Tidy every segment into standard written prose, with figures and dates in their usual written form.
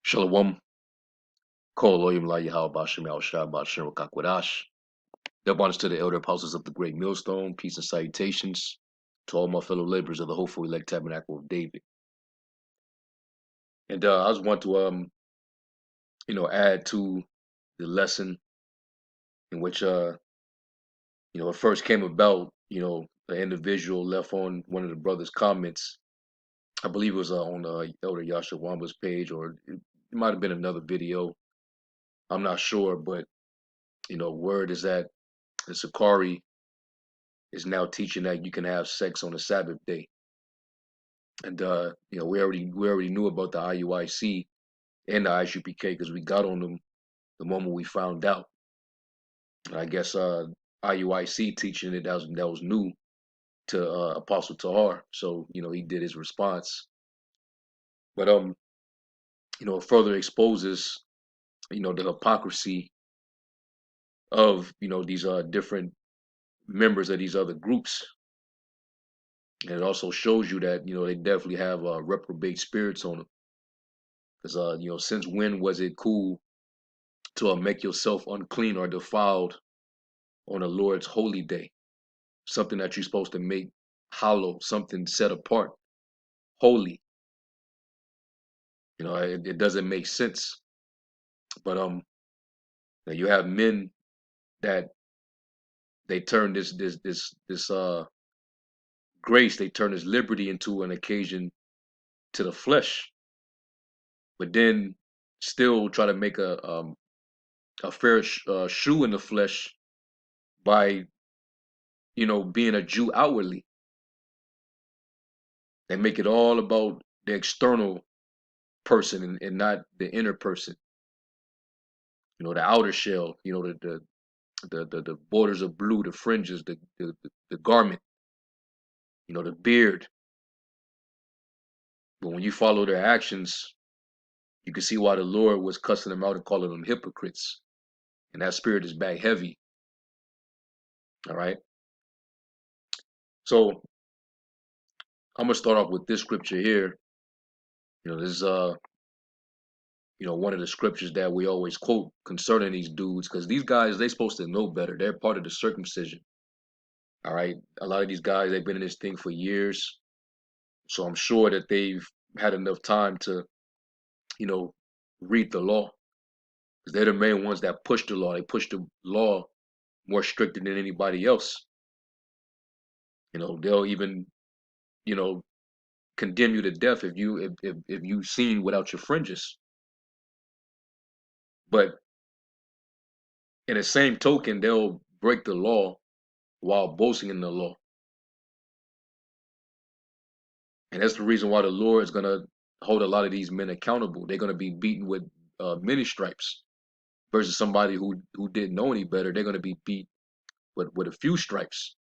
Shalom, Kol Loyim La Yahal Bashim Al Shah Bashim Kakwadash. Double honors to the elder apostles of the great millstone. Peace and salutations to all my fellow laborers of the hopeful elect tabernacle of David. And I just want to add to the lesson in which it first came about. The individual left on one of the brothers' comments. I believe it was on Elder Yasha Wamba's page, or it might have been another video. I'm not sure, but word is that the Sakari is now teaching that you can have sex on the Sabbath day. And we already knew about the IUIC and the ISUPK because we got on them the moment we found out. And I guess IUIC teaching it that was new to Apostle Tahar. So he did his response. But it further exposes the hypocrisy of these different members of these other groups. And it also shows you that they definitely have reprobate spirits on them. Because since when was it cool to make yourself unclean or defiled on the Lord's holy day? Something that you're supposed to make hollow, something set apart, holy. It doesn't make sense. But you have men that they turn this grace, they turn this liberty into an occasion to the flesh, but then still try to make a fair shoe in the flesh by being a Jew outwardly. They make it all about the external person and not the inner person. The outer shell, the borders of blue, the fringes, the garment, the beard. But when you follow their actions, you can see why the Lord was cussing them out and calling them hypocrites. And that spirit is back heavy. All right. So I'm gonna start off with this scripture here. This is one of the scriptures that we always quote concerning these dudes, because these guys, they're supposed to know better. They're part of the circumcision. All right. A lot of these guys, they've been in this thing for years. So I'm sure that they've had enough time to, read the law. Because they're the main ones that push the law. They push the law more stricter than anybody else. They'll even, you know, condemn you to death if you seen without your fringes. But in the same token, they'll break the law while boasting in the law. And that's the reason why the Lord is gonna hold a lot of these men accountable. They're gonna be beaten with many stripes, versus somebody who didn't know any better. They're gonna be beat with a few stripes.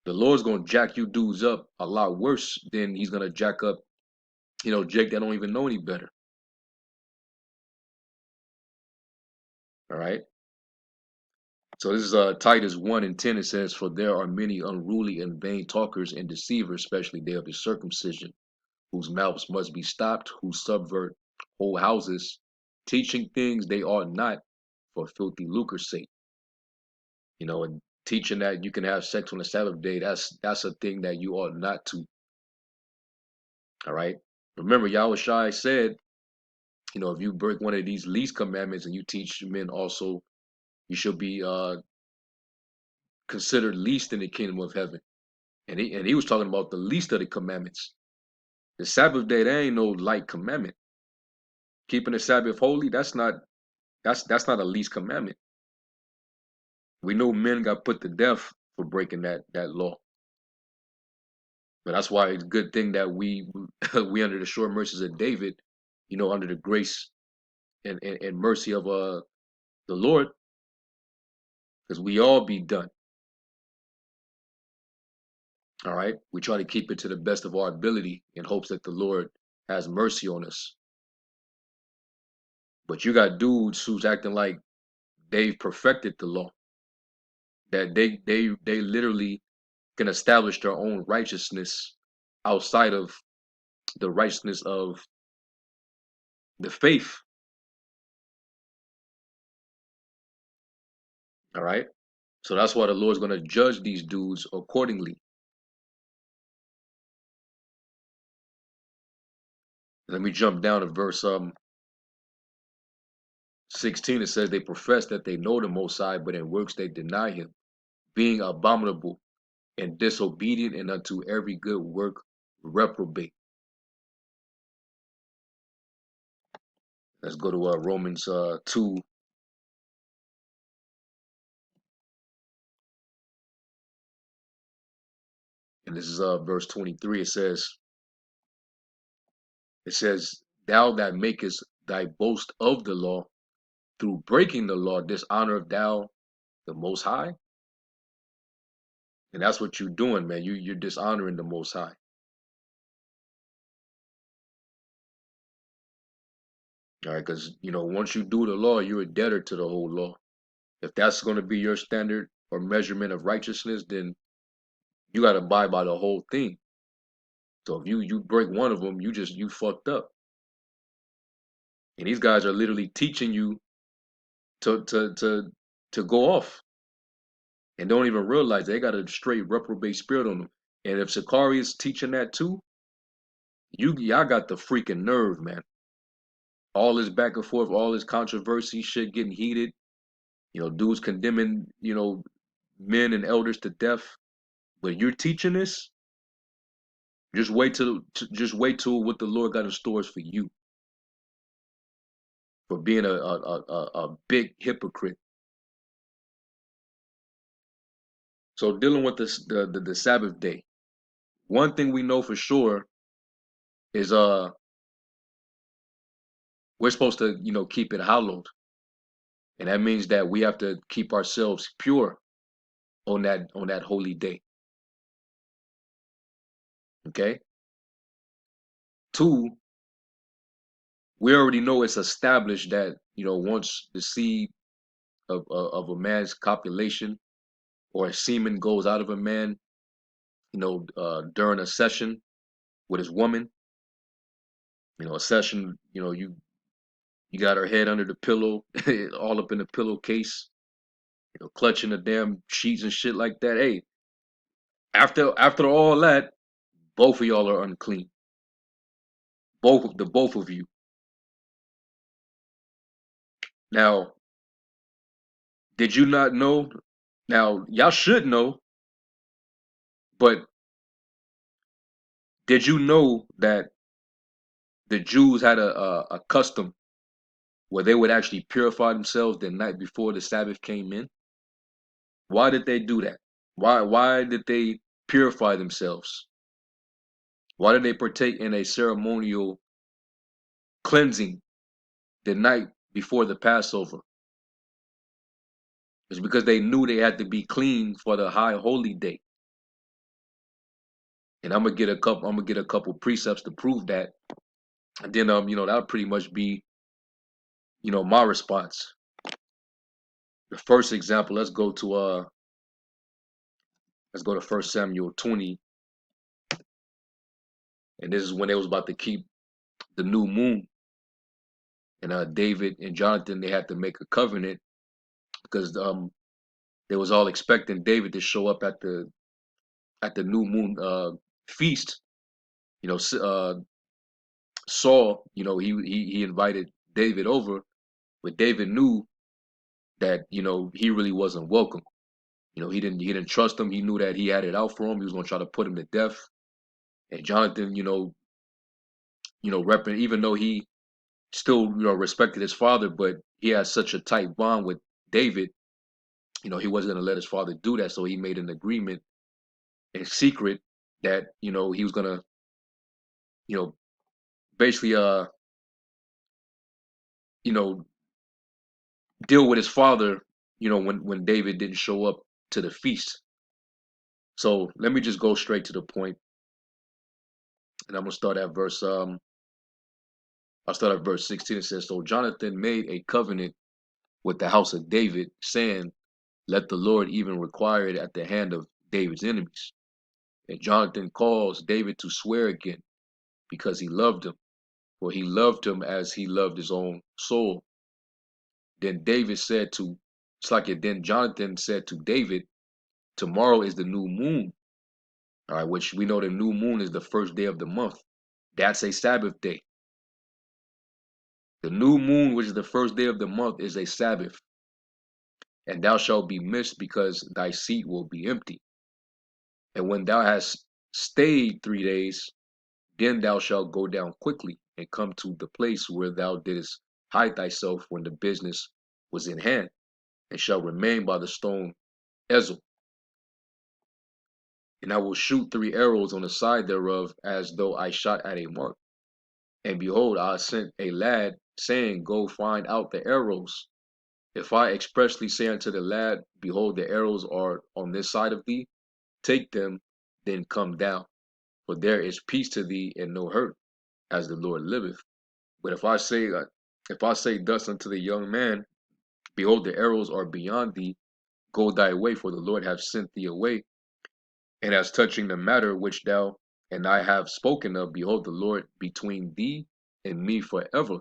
The Lord's gonna jack you dudes up a lot worse than he's gonna jack up, Jake that don't even know any better. All right. So this is Titus 1:10. It says, "For there are many unruly and vain talkers and deceivers, especially they of the circumcision, whose mouths must be stopped, who subvert whole houses, teaching things they ought not for filthy lucre's sake." And teaching that you can have sex on the Sabbath day, that's a thing that you ought not to. All right. Remember, Yahweh Shai said, if you break one of these least commandments and you teach men also, you should be considered least in the kingdom of heaven. And he was talking about the least of the commandments. The Sabbath day, there ain't no light commandment. Keeping the Sabbath holy, that's not a least commandment. We know men got put to death for breaking that law. But that's why it's a good thing that we we under the sure mercies of David, under the grace and mercy of the Lord, because we all be done. All right. We try to keep it to the best of our ability in hopes that the Lord has mercy on us. But you got dudes who's acting like they've perfected the law, that they literally can establish their own righteousness outside of the righteousness of the faith. All right. So that's why the Lord's going to judge these dudes accordingly. Let me jump down to verse 16. It says they profess that they know the Most High, but in works they deny him, being abominable and disobedient, and unto every good work reprobate. Let's go to Romans 2. And this is verse 23. It says, thou that makest thy boast of the law, through breaking the law, dishonor thou the Most High. And that's what you're doing, man. You're dishonoring the Most High. All right, because once you do the law, you're a debtor to the whole law. If that's going to be your standard or measurement of righteousness, then you got to abide by the whole thing. So if you break one of them, you fucked up. And these guys are literally teaching you to go off and don't even realize they got a straight reprobate spirit on them. And if Sakari is teaching that too, y'all got the freaking nerve, man. All this back and forth, all this controversy, shit getting heated. Dudes condemning, men and elders to death. But you're teaching this. Just wait till what the Lord got in stores for you, for being a big hypocrite. So dealing with the Sabbath day, one thing we know for sure is we're supposed to keep it hallowed, and that means that we have to keep ourselves pure on that holy day. Okay. Two, we already know it's established that once the seed of a man's copulation or a semen goes out of a man, during a session with his woman, a session, you got her head under the pillow, all up in the pillowcase, clutching the damn sheets and shit like that. Hey, after all that, both of y'all are unclean. Both of you. Now, did you not know? Now, y'all should know, but did you know that the Jews had a custom where they would actually purify themselves the night before the Sabbath came in? Why did they do that? Why did they purify themselves? Why did they partake in a ceremonial cleansing the night before the Passover? It's because they knew they had to be clean for the high holy day. And I'm gonna get a couple precepts to prove that. And then that'll pretty much be my response. The first example, let's go to 1 Samuel 20, and this is when they was about to keep the new moon. And David and Jonathan, they had to make a covenant because they was all expecting David to show up at the new moon feast. Saul, he invited David over, but David knew that he really wasn't welcome. He didn't trust him. He knew that he had it out for him. He was gonna try to put him to death. And Jonathan, even though he still respected his father, but he had such a tight bond with David, he wasn't gonna let his father do that. So he made an agreement in secret that he was gonna you know basically you know deal with his father when David didn't show up to the feast. So let me just go straight to the point, and I'm gonna start at verse I'll start at verse 16. It says, so Jonathan made a covenant with the house of David, saying, let the Lord even require it at the hand of David's enemies. And Jonathan caused David to swear again, because he loved him. for he loved him as he loved his own soul. Then David said to, it's like it, then Jonathan said to David, tomorrow is the new moon, all right, which we know the new moon is the first day of the month. That's a Sabbath day. The new moon, which is the first day of the month, is a Sabbath. And thou shalt be missed because thy seat will be empty. And when thou hast stayed 3 days, then thou shalt go down quickly and come to the place where thou didst hide thyself when the business was in hand, and shalt remain by the stone Ezel. And I will shoot 3 arrows on the side thereof, as though I shot at a mark. And behold, I sent a lad, saying, go find out the arrows. If I expressly say unto the lad, behold, the arrows are on this side of thee, take them, then come down. For there is peace to thee and no hurt, as the Lord liveth. But if I say thus unto the young man, behold, the arrows are beyond thee, go thy way, for the Lord hath sent thee away. And as touching the matter which thou and I have spoken of, behold, the Lord between thee and me forever.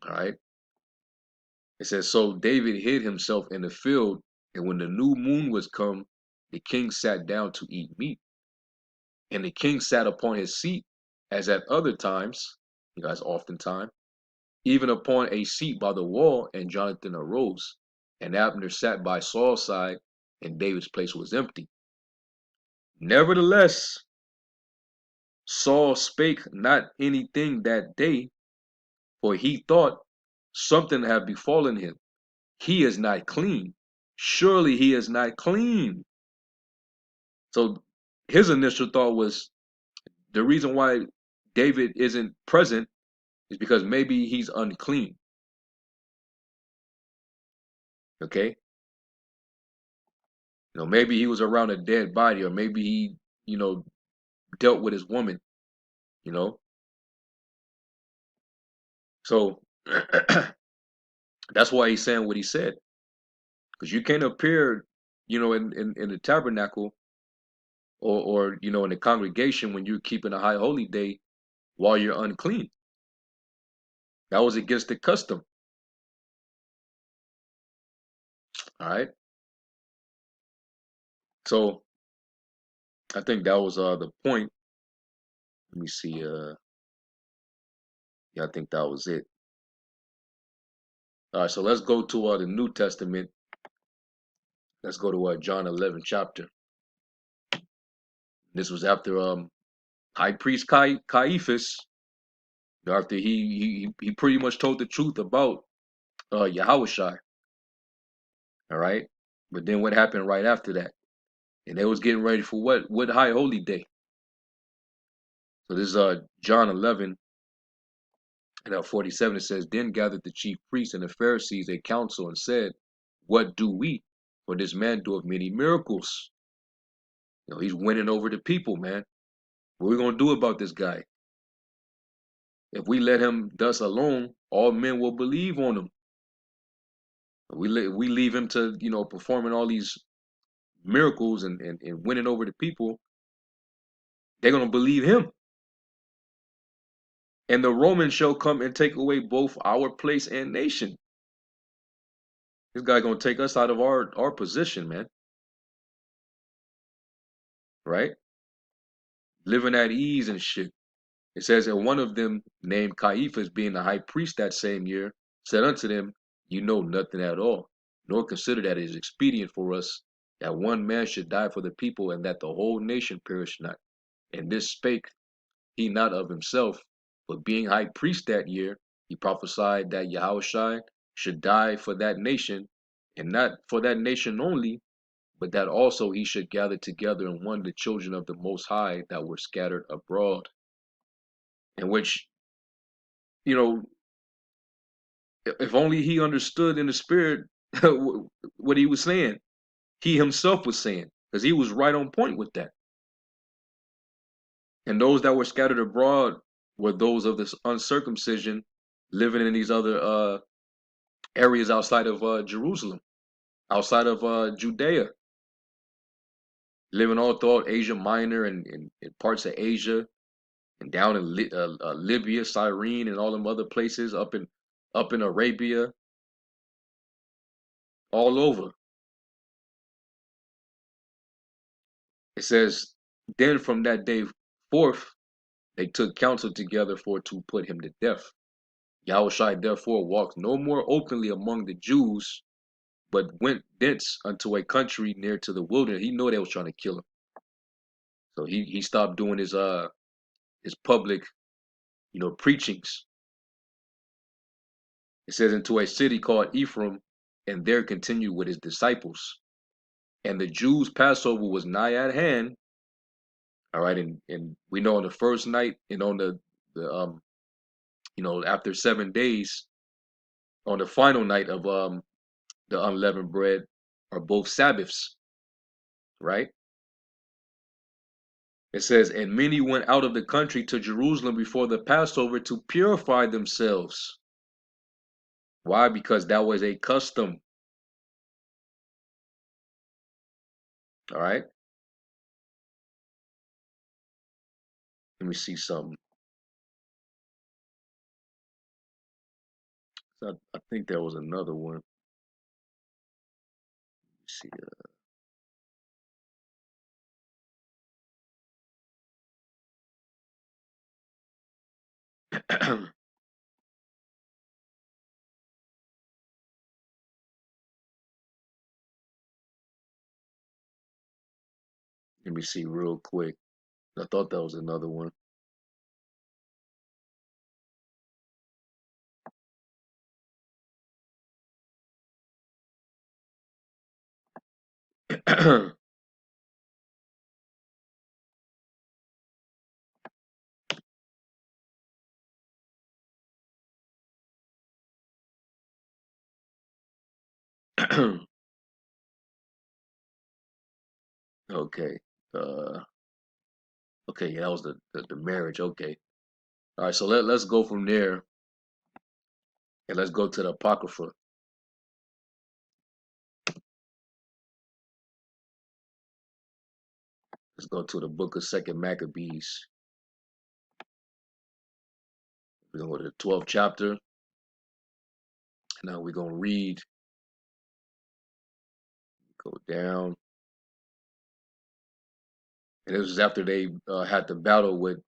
All right. It says, so David hid himself in the field, and when the new moon was come, the king sat down to eat meat. And the king sat upon his seat, as at other times, as oftentimes, even upon a seat by the wall, and Jonathan arose, and Abner sat by Saul's side, and David's place was empty. Nevertheless, Saul spake not anything that day, for he thought something had befallen him. He is not clean. Surely he is not clean. So his initial thought was the reason why David isn't present is because maybe he's unclean. Okay. Maybe he was around a dead body, or maybe he, dealt with his woman, you know. So that's why he's saying what he said. Because you can't appear, in the tabernacle or in the congregation when you're keeping a high holy day while you're unclean. That was against the custom. All right. So I think that was the point. Let me see. Yeah, I think that was it. All right, so let's go to the New Testament. Let's go to John 11 chapter. This was after High Priest Caiaphas, after he pretty much told the truth about Yahushua. All right, but then what happened right after that? And they was getting ready for what high holy day? So this is John 11 and 47. It says, then gathered the chief priests and the Pharisees a council and said, what do we? For this man doeth many miracles. He's winning over the people, man. What are we gonna do about this guy? If we let him thus alone, all men will believe on him. We leave him to performing all these miracles and winning over the people. They're gonna believe him. And the Romans shall come and take away both our place and nation. This guy gonna take us out of our position, man. Right? Living at ease and shit. It says, and one of them, named Caiaphas, being the high priest that same year, said unto them, you know nothing at all, nor consider that it is expedient for us that one man should die for the people, and that the whole nation perish not. And this spake he not of himself, but being high priest that year, he prophesied that Yahushua should die for that nation, and not for that nation only, but that also he should gather together in one the children of the Most High that were scattered abroad. In which, you know, if only he understood in the spirit what he was saying, he himself was saying, because he was right on point with that. And those that were scattered abroad were those of this uncircumcision living in these other areas outside of Jerusalem, outside of Judea, living all throughout Asia Minor and parts of Asia and down in Libya, Cyrene, and all them other places up in Arabia, all over. It says, then from that day forth, they took counsel together for to put him to death. Yahushua therefore walked no more openly among the Jews, but went thence unto a country near to the wilderness. He knew they was trying to kill him, so he stopped doing his public, preachings. It says into a city called Ephraim, and there continued with his disciples. And the Jews' Passover was nigh at hand. All right, and we know on the first night and on the after 7 days, on the final night of the unleavened bread are both Sabbaths, right? It says, and many went out of the country to Jerusalem before the Passover to purify themselves. Why? Because that was a custom. All right. Let me see something. I think there was another one. Let me see. Let me see real quick. I thought that was another one. Okay. Uh, okay, yeah, that was the marriage. Okay. All right, so let's go from there and let's go to the Apocrypha. Let's go to the book of Second Maccabees. We're gonna go to the 12th chapter. Now we're gonna read, go down. And this was after they had the battle with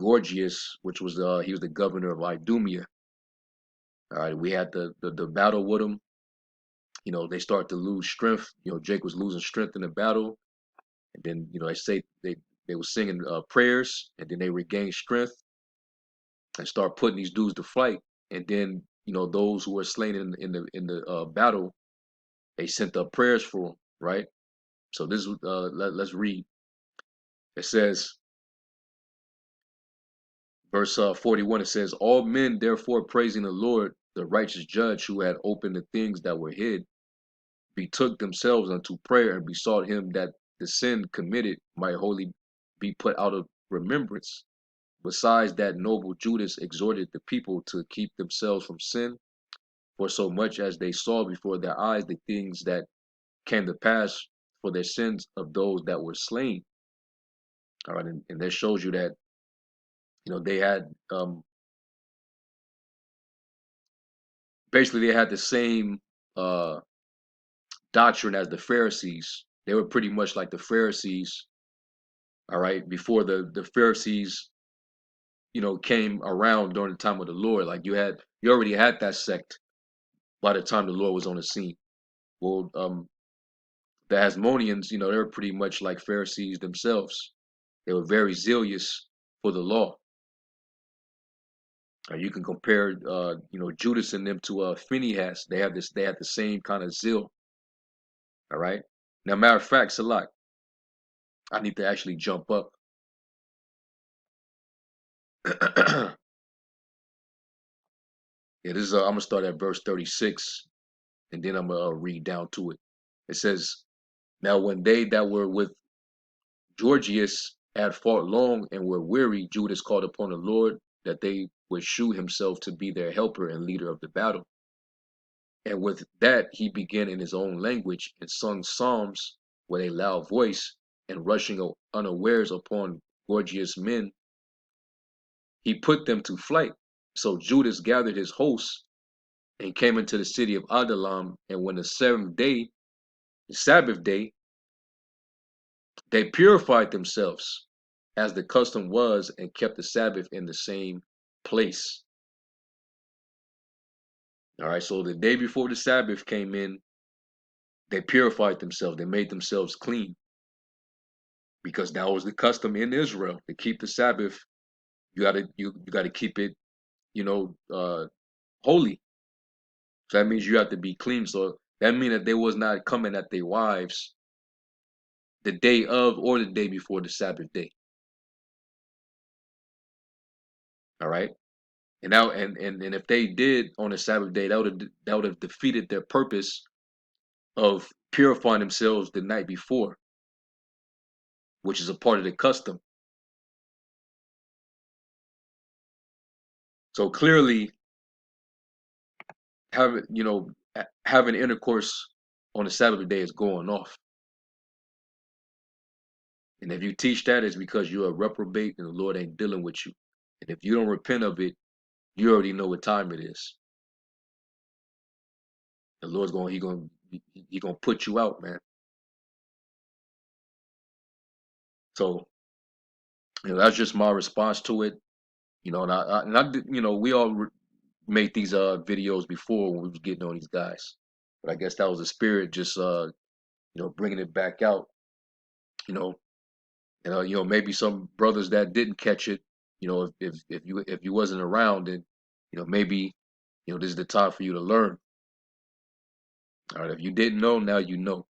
Gorgias, which was he was the governor of Idumea. All right, we had the battle with him. They start to lose strength. Jake was losing strength in the battle, and then they say they were singing prayers, and then they regained strength and start putting these dudes to flight. And then those who were slain in the battle, they sent up prayers for them, right? So this is let's read. It says, verse 41. It says, all men therefore praising the Lord, the righteous judge who had opened the things that were hid, betook themselves unto prayer and besought him that the sin committed might wholly be put out of remembrance. Besides that, noble Judas exhorted the people to keep themselves from sin, for so much as they saw before their eyes the things that came to pass for their sins of those that were slain. All right, and that shows you that they had basically they had the same uh, doctrine as the Pharisees. They were pretty much like the Pharisees. All right, before the Pharisees came around during the time of the Lord. Like you already had that sect by the time the Lord was on the scene. Well, the Hasmoneans, they were pretty much like Pharisees themselves. They were very zealous for the law. You can compare, Judas and them to Phinehas. They had the same kind of zeal. All right. Now, matter of fact, Salak, I need to actually jump up. Yeah, this is. I'm gonna start at verse 36, and then I'm gonna read down to it. It says, "Now when they that were with Gorgias had fought long and were weary, Judas called upon the Lord that they would shew himself to be their helper and leader of the battle. And with that he began in his own language and sung psalms with a loud voice, and rushing unawares upon Gorgias' men, he put them to flight. So Judas gathered his hosts and came into the city of Adullam. And when the seventh day, the Sabbath day, they purified themselves as the custom was and kept the Sabbath in the same place. All right, so the day before the Sabbath came in, they purified themselves. They made themselves clean because that was the custom in Israel to keep the Sabbath. You gotta keep it, holy. So that means you have to be clean. So that means that they was not coming at their wives the day of or the day before the Sabbath day. All right. And now and if they did on the Sabbath day, that would have defeated their purpose of purifying themselves the night before, which is a part of the custom. So clearly having intercourse on the Sabbath day is going off. And if you teach that, it's because you're a reprobate and the Lord ain't dealing with you. And if you don't repent of it, you already know what time it is. The Lord's going he gonna put you out, man. So that's just my response to it. We all made these videos before when we was getting on these guys, but I guess that was the spirit just bringing it back out. You know, maybe some brothers that didn't catch it. If you wasn't around, then maybe this is the time for you to learn. All right, if you didn't know, now you know.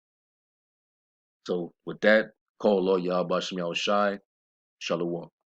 So with that, call Lord Yahweh Shem Yahweh Shai. Shalom.